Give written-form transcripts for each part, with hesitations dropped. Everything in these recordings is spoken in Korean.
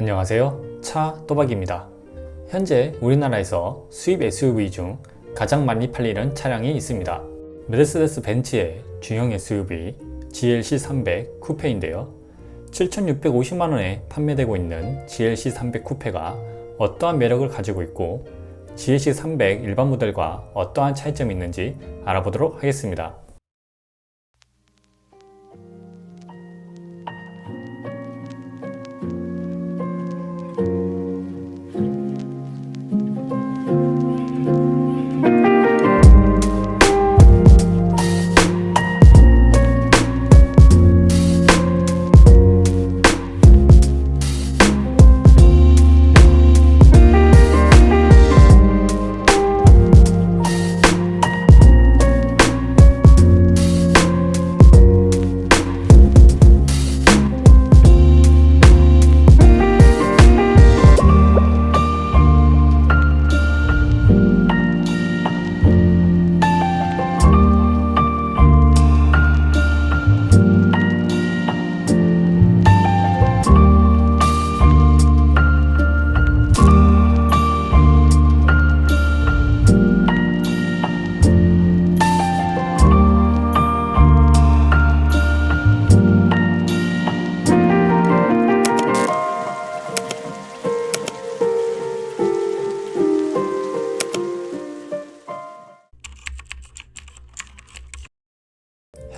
안녕하세요. 차 또박입니다. 현재 우리나라에서 수입 SUV 중 가장 많이 팔리는 차량이 있습니다. 메르세데스 벤츠의 중형 SUV GLC300 쿠페인데요. 7,650만원에 판매되고 있는 GLC300 쿠페가 어떠한 매력을 가지고 있고 GLC300 일반 모델과 어떠한 차이점이 있는지 알아보도록 하겠습니다.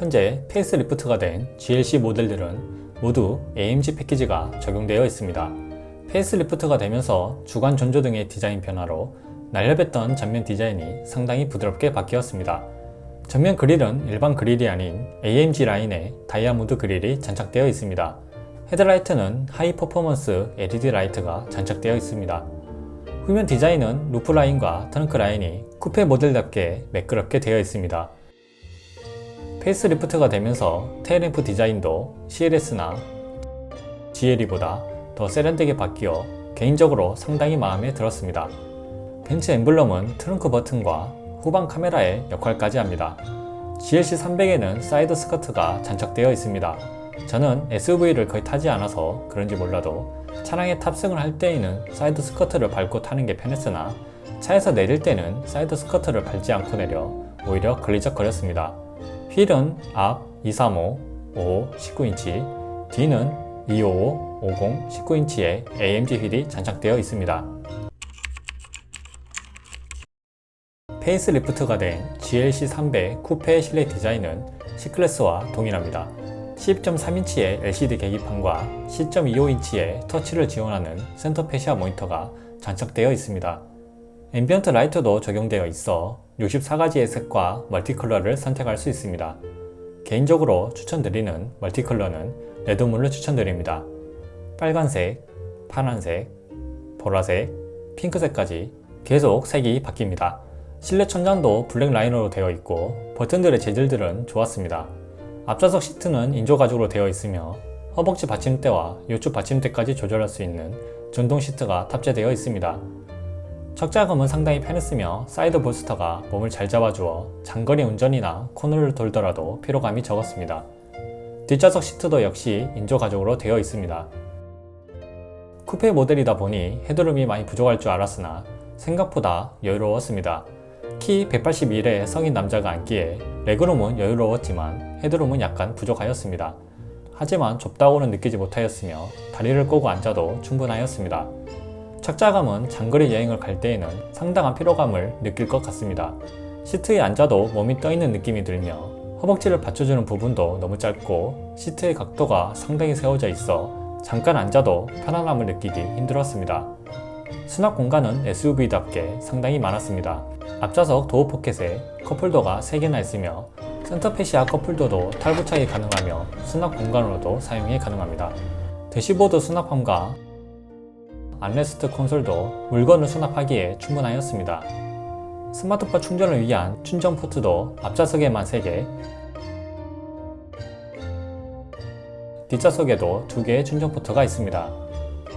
현재 페이스리프트가 된 GLC 모델들은 모두 AMG 패키지가 적용되어 있습니다. 페이스리프트가 되면서 주간 전조 등의 디자인 변화로 날렵했던 전면 디자인이 상당히 부드럽게 바뀌었습니다. 전면 그릴은 일반 그릴이 아닌 AMG 라인의 다이아몬드 그릴이 장착되어 있습니다. 헤드라이트는 하이 퍼포먼스 LED 라이트가 장착되어 있습니다. 후면 디자인은 루프 라인과 트렁크 라인이 쿠페 모델답게 매끄럽게 되어 있습니다. 페이스리프트가 되면서 테일램프 디자인도 CLS나 GLE보다 더 세련되게 바뀌어 개인적으로 상당히 마음에 들었습니다. 벤츠 엠블럼은 트렁크 버튼과 후방 카메라의 역할까지 합니다. GLC300에는 사이드 스커트가 장착되어 있습니다. 저는 SUV를 거의 타지 않아서 그런지 몰라도 차량에 탑승을 할 때에는 사이드 스커트를 밟고 타는 게 편했으나 차에서 내릴 때는 사이드 스커트를 밟지 않고 내려 오히려 걸리적거렸습니다. 휠은 앞 235, 55, 19인치, 뒤는 255, 50, 19인치의 AMG 휠이 장착되어 있습니다. 페이스리프트가 된 GLC300 쿠페의 실내 디자인은 C클래스와 동일합니다. 10.3인치의 LCD 계기판과 10.25인치의 터치를 지원하는 센터 패시아 모니터가 장착되어 있습니다. 앰비언트 라이트도 적용되어 있어 64가지의 색과 멀티컬러를 선택할 수 있습니다. 개인적으로 추천드리는 멀티컬러는 레드물을 추천드립니다. 빨간색, 파란색, 보라색, 핑크색까지 계속 색이 바뀝니다. 실내 천장도 블랙 라이너로 되어 있고 버튼들의 재질들은 좋았습니다. 앞좌석 시트는 인조 가죽으로 되어 있으며 허벅지 받침대와 요추 받침대까지 조절할 수 있는 전동 시트가 탑재되어 있습니다. 적자감은 상당히 편했으며 사이드 볼스터가 몸을 잘 잡아주어 장거리 운전이나 코너를 돌더라도 피로감이 적었습니다. 뒷좌석 시트도 역시 인조 가죽으로 되어 있습니다. 쿠페 모델이다 보니 헤드룸이 많이 부족할 줄 알았으나 생각보다 여유로웠습니다. 키 181의 성인 남자가 앉기에 레그룸은 여유로웠지만 헤드룸은 약간 부족하였습니다. 하지만 좁다고는 느끼지 못하였으며 다리를 꼬고 앉아도 충분하였습니다. 착자감은 장거리 여행을 갈 때에는 상당한 피로감을 느낄 것 같습니다. 시트에 앉아도 몸이 떠있는 느낌이 들며 허벅지를 받쳐주는 부분도 너무 짧고 시트의 각도가 상당히 세워져 있어 잠깐 앉아도 편안함을 느끼기 힘들었습니다. 수납 공간은 SUV답게 상당히 많았습니다. 앞좌석 도어 포켓에 컵홀더가 3개나 있으며 센터 패시아 컵홀더도 탈부착이 가능하며 수납 공간으로도 사용이 가능합니다. 대시보드 수납함과 암레스트 콘솔도 물건을 수납하기에 충분하였습니다. 스마트폰 충전을 위한 충전 포트도 앞좌석에만 3개, 뒷좌석에도 2개의 충전 포트가 있습니다.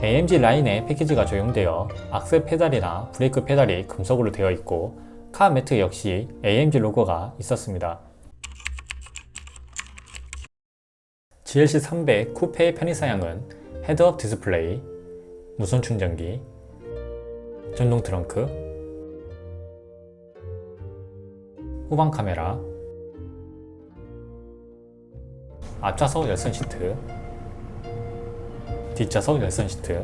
AMG 라인의 패키지가 적용되어 악셀 페달이나 브레이크 페달이 금속으로 되어 있고 카 매트 역시 AMG 로고가 있었습니다. GLC300 쿠페의 편의사양은 헤드업 디스플레이, 무선 충전기, 전동 트렁크, 후방 카메라, 앞좌석 열선 시트, 뒷좌석 열선 시트,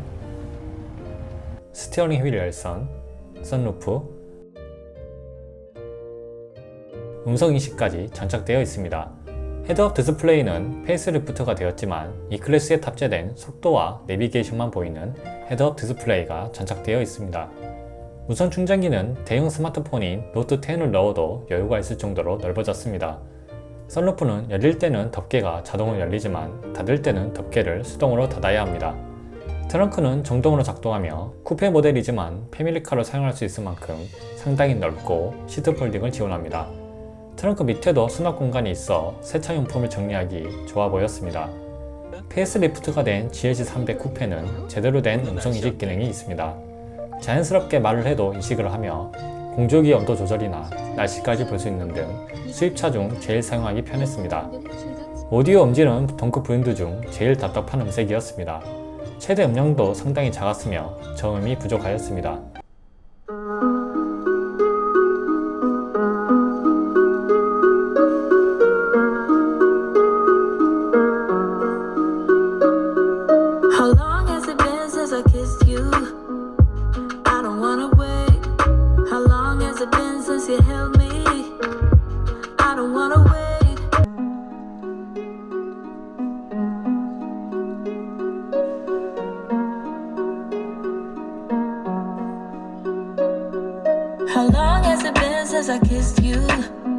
스티어링 휠 열선, 선루프, 음성인식까지 장착되어 있습니다. 헤드업 디스플레이는 페이스리프트가 되었지만 이 클래스에 탑재된 속도와 내비게이션만 보이는 헤드업 디스플레이가 장착되어 있습니다. 무선 충전기는 대형 스마트폰인 노트 10을 넣어도 여유가 있을 정도로 넓어졌습니다. 선루프는 열릴 때는 덮개가 자동으로 열리지만 닫을 때는 덮개를 수동으로 닫아야 합니다. 트렁크는 정동으로 작동하며 쿠페 모델이지만 패밀리카로 사용할 수 있을 만큼 상당히 넓고 시트 폴딩을 지원합니다. 트렁크 밑에도 수납 공간이 있어 세차용품을 정리하기 좋아 보였습니다. 페이스리프트가 된 GLC300 쿠페는 제대로 된 음성인식 기능이 있습니다. 자연스럽게 말을 해도 인식을 하며 공조기 온도 조절이나 날씨까지 볼 수 있는 등 수입차 중 제일 사용하기 편했습니다. 오디오 음질은 동급 브랜드 중 제일 답답한 음색이었습니다. 최대 음량도 상당히 작았으며 저음이 부족하였습니다. How long has it been since I kissed you?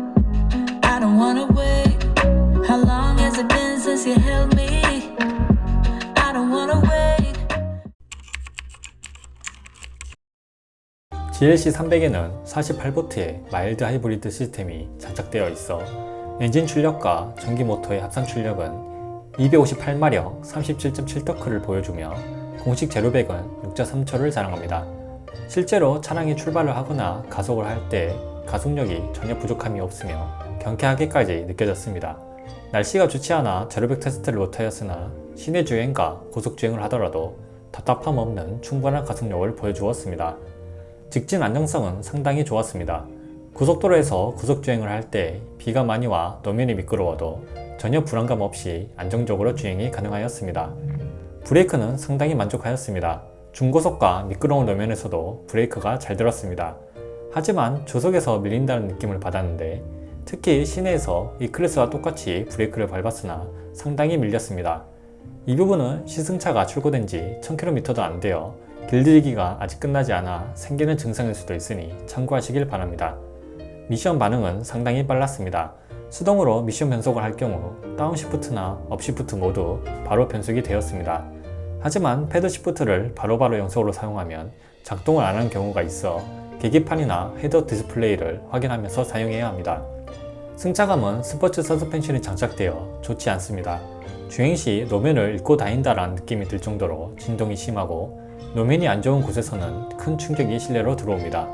I don't wanna wait. How long has it been since you held me? I don't wanna wait. GLC300에는 48V의 마일드 하이브리드 시스템이 장착되어 있어 엔진 출력과 전기 모터의 합산 출력은 258마력 37.7토크를 보여주며 공식 제로백은 6.3초를 자랑합니다. 실제로 차량이 출발을 하거나 가속을 할 때 가속력이 전혀 부족함이 없으며 경쾌하게까지 느껴졌습니다. 날씨가 좋지 않아 제로백 테스트를 못하였으나 시내 주행과 고속 주행을 하더라도 답답함 없는 충분한 가속력을 보여주었습니다. 직진 안정성은 상당히 좋았습니다. 고속도로에서 고속 주행을 할 때 비가 많이 와 노면이 미끄러워도 전혀 불안감 없이 안정적으로 주행이 가능하였습니다. 브레이크는 상당히 만족하였습니다. 중고속과 미끄러운路면에서도 브레이크가 잘 들었습니다. 하지만 조속에서 밀린다는 느낌을 받았는데 특히 시내에서 E클래스와 똑같이 브레이크를 밟았으나 상당히 밀렸습니다. 이 부분은 시승차가 출고된 지 1000km도 안 되어 길들이기가 아직 끝나지 않아 생기는 증상일 수도 있으니 참고하시길 바랍니다. 미션 반응은 상당히 빨랐습니다. 수동으로 미션 변속을 할 경우 다운시프트나 업시프트 모두 바로 변속이 되었습니다. 하지만 패드시프트를 바로바로 연속으로 사용하면 작동을 안 하는 경우가 있어 계기판이나 헤드업 디스플레이를 확인하면서 사용해야 합니다. 승차감은 스포츠 서스펜션이 장착되어 좋지 않습니다. 주행 시 노면을 잇고 다닌다라는 느낌이 들 정도로 진동이 심하고 노면이 안 좋은 곳에서는 큰 충격이 실내로 들어옵니다.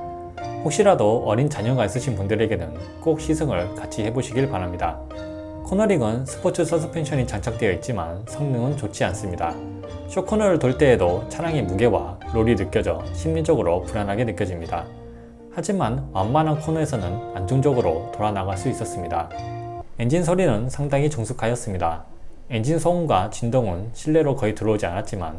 혹시라도 어린 자녀가 있으신 분들에게는 꼭 시승을 같이 해보시길 바랍니다. 코너링은 스포츠 서스펜션이 장착되어 있지만 성능은 좋지 않습니다. 쇼코너를 돌 때에도 차량의 무게와 롤이 느껴져 심리적으로 불안하게 느껴집니다. 하지만 완만한 코너에서는 안정적으로 돌아 나갈 수 있었습니다. 엔진 소리는 상당히 정숙하였습니다. 엔진 소음과 진동은 실내로 거의 들어오지 않았지만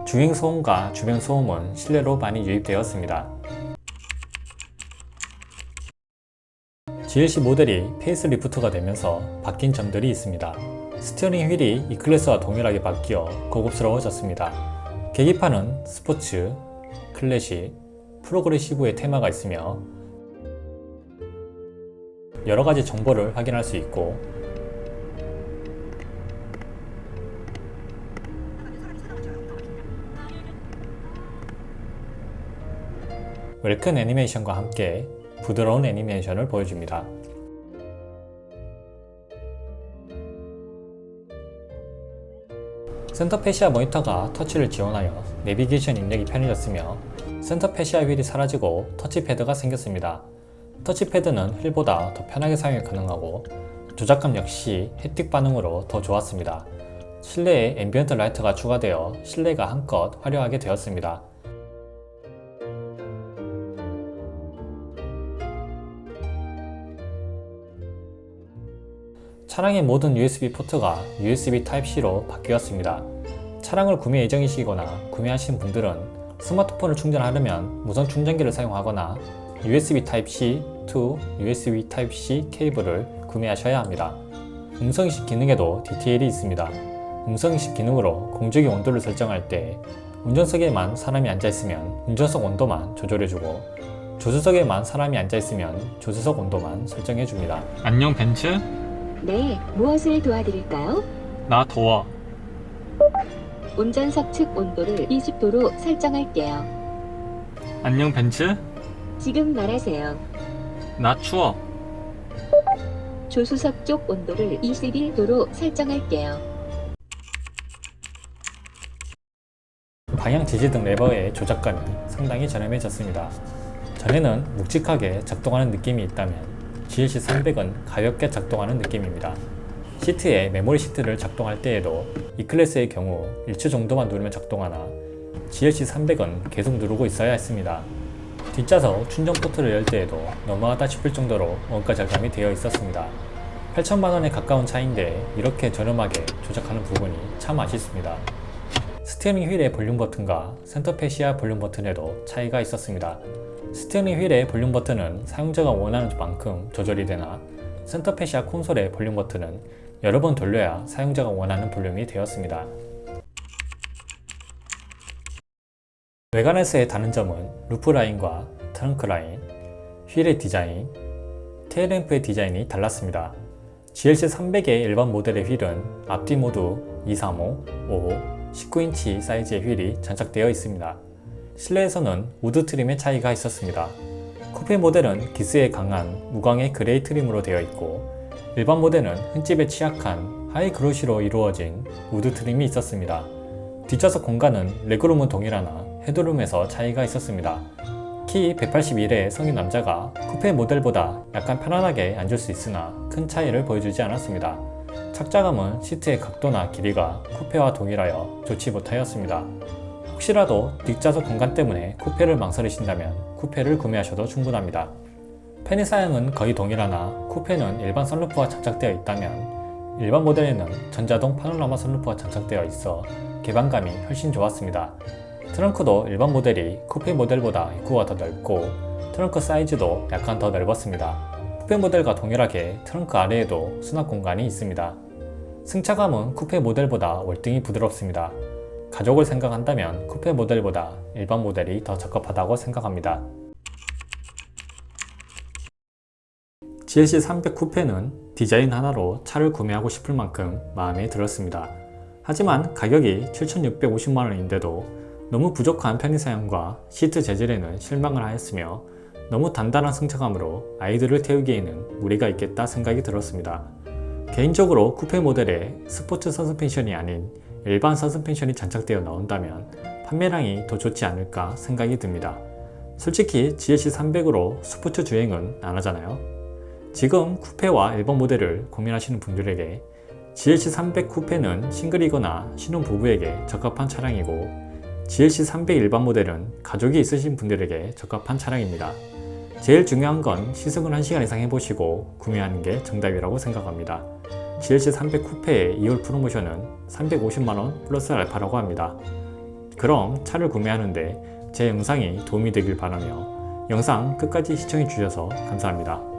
주행 소음과 주변 소음은 실내로 많이 유입되었습니다. GLC 모델이 페이스리프트가 되면서 바뀐 점들이 있습니다. 스티어링 휠이 E클래스와 동일하게 바뀌어 고급스러워졌습니다. 계기판은 스포츠, 클래식, 프로그레시브의 테마가 있으며 여러가지 정보를 확인할 수 있고 웰큰 애니메이션과 함께 부드러운 애니메이션을 보여줍니다. 센터 패시아 모니터가 터치를 지원하여 내비게이션 입력이 편해졌으며 센터 패시아 휠이 사라지고 터치패드가 생겼습니다. 터치패드는 휠보다 더 편하게 사용이 가능하고 조작감 역시 햅틱 반응으로 더 좋았습니다. 실내에 앰비언트 라이트가 추가되어 실내가 한껏 화려하게 되었습니다. 차량의 모든 USB 포트가 USB Type-C로 바뀌었습니다. 차량을 구매 예정이시거나 구매하신 분들은 스마트폰을 충전하려면 무선 충전기를 사용하거나 USB Type-C to USB Type-C 케이블을 구매하셔야 합니다. 음성인식 기능에도 디테일이 있습니다. 음성인식 기능으로 공조기 온도를 설정할 때 운전석에만 사람이 앉아있으면 운전석 온도만 조절해주고 조수석에만 사람이 앉아있으면 조수석 온도만 설정해줍니다. 안녕 벤츠? 네, 무엇을 도와드릴까요? 나 더워. 운전석 측 온도를 20도로 설정할게요. 안녕 벤츠? 지금 말하세요. 나 추워. 조수석 쪽 온도를 21도로 설정할게요. 방향 지지 등 레버의 조작감이 상당히 저렴해졌습니다. 전에는 묵직하게 작동하는 느낌이 있다면 GLC300은 가볍게 작동하는 느낌입니다. 시트에 메모리 시트를 작동할 때에도 E클래스의 경우 1초 정도만 누르면 작동하나 GLC300은 계속 누르고 있어야 했습니다. 뒷좌석 충전 포트를 열 때에도 너무하다 싶을 정도로 원가 절감이 되어 있었습니다. 8천만원에 가까운 차인데 이렇게 저렴하게 조작하는 부분이 참 아쉽습니다. 스티어링 휠의 볼륨 버튼과 센터 패시아 볼륨 버튼에도 차이가 있었습니다. 스티어링 휠의 볼륨 버튼은 사용자가 원하는 만큼 조절이 되나 센터 패시아 콘솔의 볼륨 버튼은 여러 번 돌려야 사용자가 원하는 볼륨이 되었습니다. 외관에서의 다른 점은 루프 라인과 트렁크 라인, 휠의 디자인, 테일램프의 디자인이 달랐습니다. GLC300의 일반 모델의 휠은 앞뒤 모두 235, 55, 19인치 사이즈의 휠이 장착되어 있습니다. 실내에서는 우드 트림의 차이가 있었습니다. 쿠페 모델은 기스에 강한 무광의 그레이 트림으로 되어 있고 일반 모델은 흠집에 취약한 하이 그로시로 이루어진 우드 트림이 있었습니다. 뒷좌석 공간은 레그룸은 동일하나 헤드룸에서 차이가 있었습니다. 키 181의 성인 남자가 쿠페 모델보다 약간 편안하게 앉을 수 있으나 큰 차이를 보여주지 않았습니다. 착자감은 시트의 각도나 길이가 쿠페와 동일하여 좋지 못하였습니다. 혹시라도 뒷좌석 공간 때문에 쿠페를 망설이신다면 쿠페를 구매하셔도 충분합니다. 편의 사양은 거의 동일하나 쿠페는 일반 선루프가 장착되어 있다면 일반 모델에는 전자동 파노라마 선루프가 장착되어 있어 개방감이 훨씬 좋았습니다. 트렁크도 일반 모델이 쿠페 모델보다 입구가 더 넓고 트렁크 사이즈도 약간 더 넓었습니다. 쿠페 모델과 동일하게 트렁크 아래에도 수납 공간이 있습니다. 승차감은 쿠페 모델보다 월등히 부드럽습니다. 가족을 생각한다면 쿠페 모델보다 일반 모델이 더 적합하다고 생각합니다. GLC300 쿠페는 디자인 하나로 차를 구매하고 싶을 만큼 마음에 들었습니다. 하지만 가격이 7,650만원인데도 너무 부족한 편의사양과 시트 재질에는 실망을 하였으며 너무 단단한 승차감으로 아이들을 태우기에는 무리가 있겠다 생각이 들었습니다. 개인적으로 쿠페 모델에 스포츠 서스펜션이 아닌 일반 서스펜션이 장착되어 나온다면 판매량이 더 좋지 않을까 생각이 듭니다. 솔직히 GLC300으로 스포츠 주행은 안 하잖아요. 지금 쿠페와 일반 모델을 고민하시는 분들에게 GLC300 쿠페는 싱글이거나 신혼부부에게 적합한 차량이고 GLC300 일반 모델은 가족이 있으신 분들에게 적합한 차량입니다. 제일 중요한 건 시승을 1시간 이상 해보시고 구매하는 게 정답이라고 생각합니다. GLC300 쿠페의 2월 프로모션은 350만원 플러스 알파라고 합니다. 그럼 차를 구매하는데 제 영상이 도움이 되길 바라며 영상 끝까지 시청해 주셔서 감사합니다.